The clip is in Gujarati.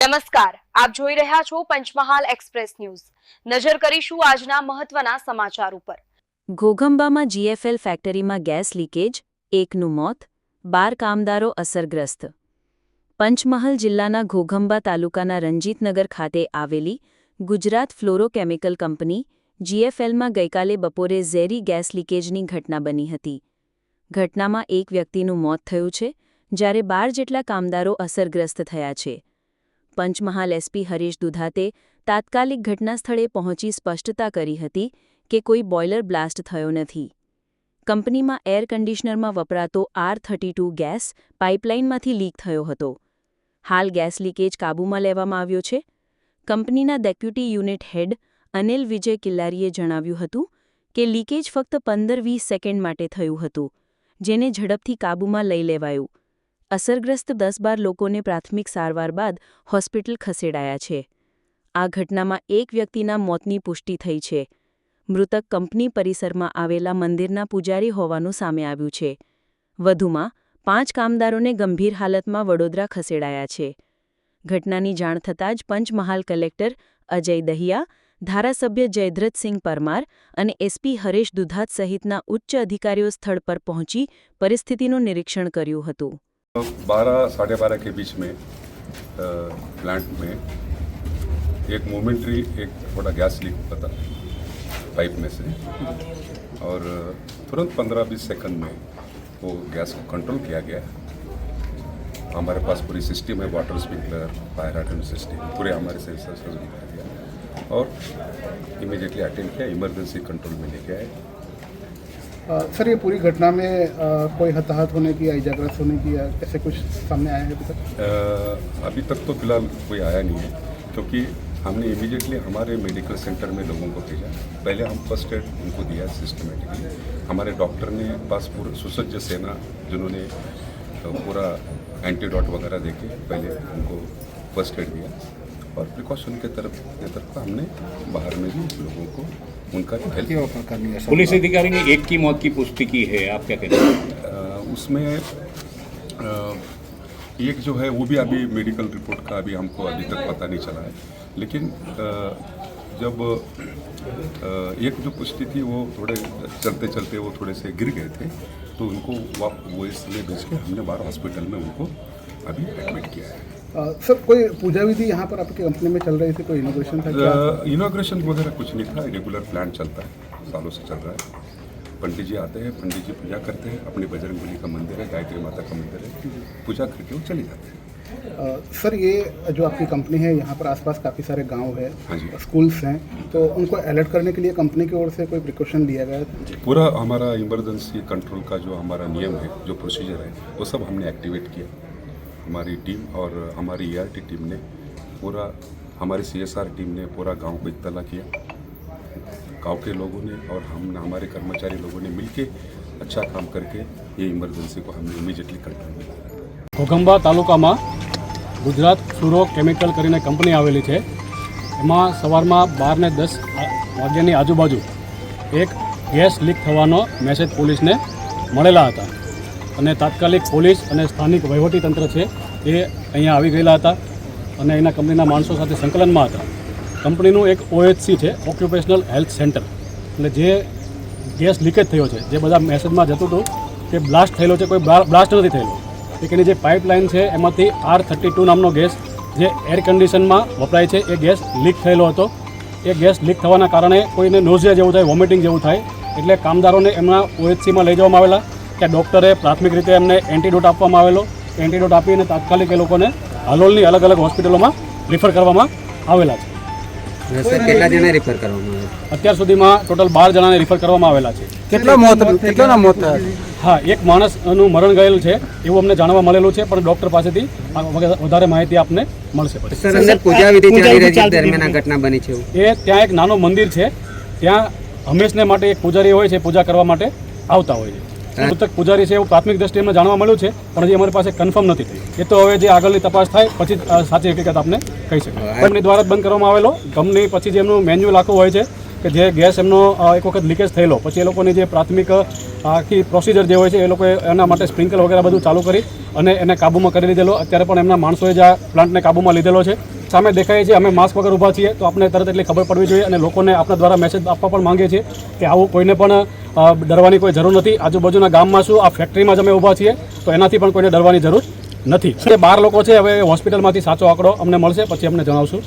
નમસ્કાર, આપ જોઈ રહ્યા છો પંચમહાલ એક્સપ્રેસ ન્યૂઝ. નજર કરીશું આજના મહત્વના સમાચાર ઉપર. ઘોઘંબામાં જીએફએલ ફેક્ટરીમાં ગેસ લીકેજ, એકનું મોત, 12 કામદારો અસરગ્રસ્ત. પંચમહાલ જિલ્લાના ઘોઘંબા તાલુકાના રંજીતનગર ખાતે આવેલી ગુજરાત ફ્લોરોકેમિકલ કંપની જીએફએલમાં ગઈકાલે બપોરે ઝેરી ગેસ લીકેજની ઘટના બની હતી. ઘટનામાં એક વ્યક્તિનું મોત થયું છે, જ્યારે 12 જેટલા કામદારો અસરગ્રસ્ત થયા છે. પંચમહાલ એસપી હરીશ દુધાતે તાત્કાલિક ઘટનાસ્થળે પહોંચી સ્પષ્ટતા કરી હતી કે કોઈ બોઇલર બ્લાસ્ટ થયો નથી. કંપનીમાં એર કન્ડિશનરમાં વપરાતો R32 ગેસ પાઇપલાઇનમાંથી લીક થયો હતો. હાલ ગેસ લીકેજ કાબૂમાં લેવામાં આવ્યો છે. કંપનીના ડેપ્યુટી યુનિટ હેડ અનિલ વિજય કિલ્લારીએ જણાવ્યું હતું કે લીકેજ ફક્ત 15-20 સેકન્ડ માટે થયું હતું, જેને ઝડપથી કાબૂમાં લઈ લેવાયું. અસરગ્રસ્ત 10-12 લોકોને પ્રાથમિક સારવાર બાદ હોસ્પિટલ ખસેડાયા છે. આ ઘટનામાં એક વ્યક્તિના મોતની પુષ્ટિ થઈ છે. મૃતક કંપની પરિસરમાં આવેલા મંદિરના પૂજારી હોવાનું સામે આવ્યું છે. વધુમાં 5 કામદારોને ગંભીર હાલતમાં વડોદરા ખસેડાયા છે. ઘટનાની જાણ થતાં જ પંચમહાલ કલેક્ટર અજય દહિયા, ધારાસભ્ય જયદ્રથસિંહ પરમાર અને એસપી હરીશ દુધાત સહિતના ઉચ્ચ અધિકારીઓ સ્થળ પર પહોંચી પરિસ્થિતિનું નિરીક્ષણ કર્યું હતું. 12-12:30 के बीच में प्लांट में एक मोमेंट्री एक थोड़ा गैस लीक हुआ था पाइप में से, और तुरंत 15-20 सेकंड में वो गैस को कंट्रोल किया गया. हमारे पास पूरी सिस्टम है, water sprinkler, fire hydrant system, पूरे हमारे सेंसर्स दिखा दिया और इमीडिएटली अटेंड किया, इमरजेंसी कंट्रोल में लेके आए. सर, ये पूरी घटना में कोई हताहत होने की या इजाग्रस्त होने की या ऐसे कुछ सामने आया है अभी तक? अभी तक तो फिलहाल कोई आया नहीं है, क्योंकि हमने इमीडिएटली हमारे मेडिकल सेंटर में लोगों को भेजा. पहले हम फर्स्ट एड उनको दिया सिस्टमेटिकली. हमारे डॉक्टर ने पास पूरा सुसज्ज सेना, जिन्होंने पूरा एंटीडोट वगैरह देके पहले उनको फर्स्ट एड दिया, और प्रिकॉशन के तरफ हमने बाहर में भी लोगों को उनका हेल्थ करनी है. पुलिस अधिकारी ने एक की मौत की पुष्टि की है, आप क्या कहते हैं? उसमें एक जो है वो भी अभी मेडिकल रिपोर्ट का अभी हमको अभी तक पता नहीं चला है, लेकिन जब एक जो पुष्टि थी वो थोड़े चलते चलते वो थोड़े से गिर गए थे, तो उनको वो इसलिए भेज के हमने बाहर हॉस्पिटल में उनको अभी एडमिट किया है. सर, कोई पूजा विधि यहाँ पर आपकी कंपनी में चल रही थी? कोई इनॉग्रेशन था? इनॉग्रेशन वगैरह कुछ नहीं था. रेगुलर प्लान चलता है, सालों से चल रहा है. पंडित जी आते हैं, पंडित जी पूजा करते हैं. अपने बजरंगबली का मंदिर है, गायत्री माता का मंदिर है, पूजा करके वो चले जाते हैं. सर, ये जो आपकी कंपनी है, यहाँ पर आसपास काफ़ी सारे गांव है, हाँ जी, स्कूल्स हैं, तो उनको अलर्ट करने के लिए कंपनी की ओर से कोई प्रिकॉशन लिया गया था? पूरा हमारा इमरजेंसी कंट्रोल का जो हमारा नियम है, जो प्रोसीजर है, वो सब हमने एक्टिवेट किया. हमारी टीम और हमारी ERT टीम ने पूरा, हमारी CSR टीम ने पूरा गांव को इत्तला किया. गांव के लोगों ने और हमने, हमारे कर्मचारी लोगों ने मिलके अच्छा काम करके ये इमरजेंसी को हमने इमीडिएटली कंट्रोल में लिया. ઘોઘંબા તાલુકામાં ગુજરાત ફ્લોરોકેમિકલ કરીને કંપની આવેલી છે. એમાં સવારમાં 12:10 વાગ્યાની આજુબાજુ એક ગેસ લીક થવાનો મેસેજ પોલીસને મળેલા હતા, અને તાત્કાલિક પોલીસ અને સ્થાનિક વહીવટીતંત્ર છે એ અહીંયા આવી ગયેલા હતા અને એના કંપનીના માણસો સાથે સંકલનમાં હતા. કંપનીનું એક OHC છે, ઓક્યુપેશનલ હેલ્થ સેન્ટર, એટલે જે ગેસ લીકેજ થયો છે, જે બધા મેસેજમાં જતું હતું કે બ્લાસ્ટ થયેલો છે, કોઈ બ્લાસ્ટ નથી થયેલો. એક એની જે પાઇપલાઇન છે એમાંથી R32 નામનો ગેસ જે એર કન્ડિશનમાં વપરાય છે એ ગેસ લીક થયેલો હતો. એ ગેસ લીક થવાના કારણે કોઈને નોઝિયા જેવું થાય, વોમિટિંગ જેવું થાય, એટલે કામદારોને એમના OHCમાં લઈ જવામાં આવેલા. ત્યાં ડૉક્ટરે પ્રાથમિક રીતે એમને એન્ટીડોટ આપવામાં આવેલો. એન્ટીડોટ આપીને તાત્કાલિક એ લોકોને હાલોલની અલગ અલગ હોસ્પિટલોમાં રિફર કરવામાં આવેલા છે. કેટલા જણા રિફર કરવામાં આવ્યા? અત્યાર સુધીમાં ટોટલ 12 જણાને રિફર કરવામાં આવેલા છે. કેટલાના મોત થયા? હા, એક માણસનું મરણ ગયેલ છે એવું અમને જાણવા મળેલું છે, પણ ડૉક્ટર પાસેથી વધારે માહિતી આપને મળશે. સર, અંદર પૂજા વિધિ ચાલી રહી છે દરમિયાન આ ઘટના બની છે? એ ત્યાં એક નાનો મંદિર છે, ત્યાં હંમેશને માટે એક પૂજારી હોય છે, પૂજા કરવા માટે આવતા હોય છે. મૃતક પૂજારી છે એવું પ્રાથમિક દ્રષ્ટિએ અમને જાણવા મળ્યું છે, પણ હજી અમારી પાસે કન્ફર્મ નથી થઈ. એ તો હવે જે આગળની તપાસ થાય પછી સાચી હકીકત આપને કહી શકાય. કંપની દ્વારા જ બંધ કરવામાં આવેલો. કંપની પછી જે એમનું મેન્યુઅલ આખું હોય છે કે જે ગેસ એમનો એક વખત લીકેજ થયેલો પછી એ લોકોની જે પ્રાથમિક આખી પ્રોસિજર જે હોય છે એ લોકોએ એના માટે સ્પ્રિંકલ વગેરે બધું ચાલુ કરી અને એને કાબૂમાં કરી લીધેલો. અત્યારે પણ એમના માણસોએ જ આ પ્લાન્ટને કાબૂમાં લીધેલો છે. સામે દેખાય છે અમે માસ્ક વગર ઊભા છીએ તો આપણે તરત એટલી ખબર પડવી જોઈએ અને લોકોને આપણા દ્વારા મેસેજ આપવા પણ માંગીએ છીએ કે આવું કોઈને પણ ડરવાની કોઈ જરૂર નથી. આજુબાજુના ગામમાં શું આ ફેક્ટરીમાં જ અમે ઊભા છીએ તો એનાથી પણ કોઈને ડરવાની જરૂર નથી. 12 લોકો છે. હવે હોસ્પિટલમાંથી સાચો આંકડો અમને મળશે પછી અમને જણાવશું.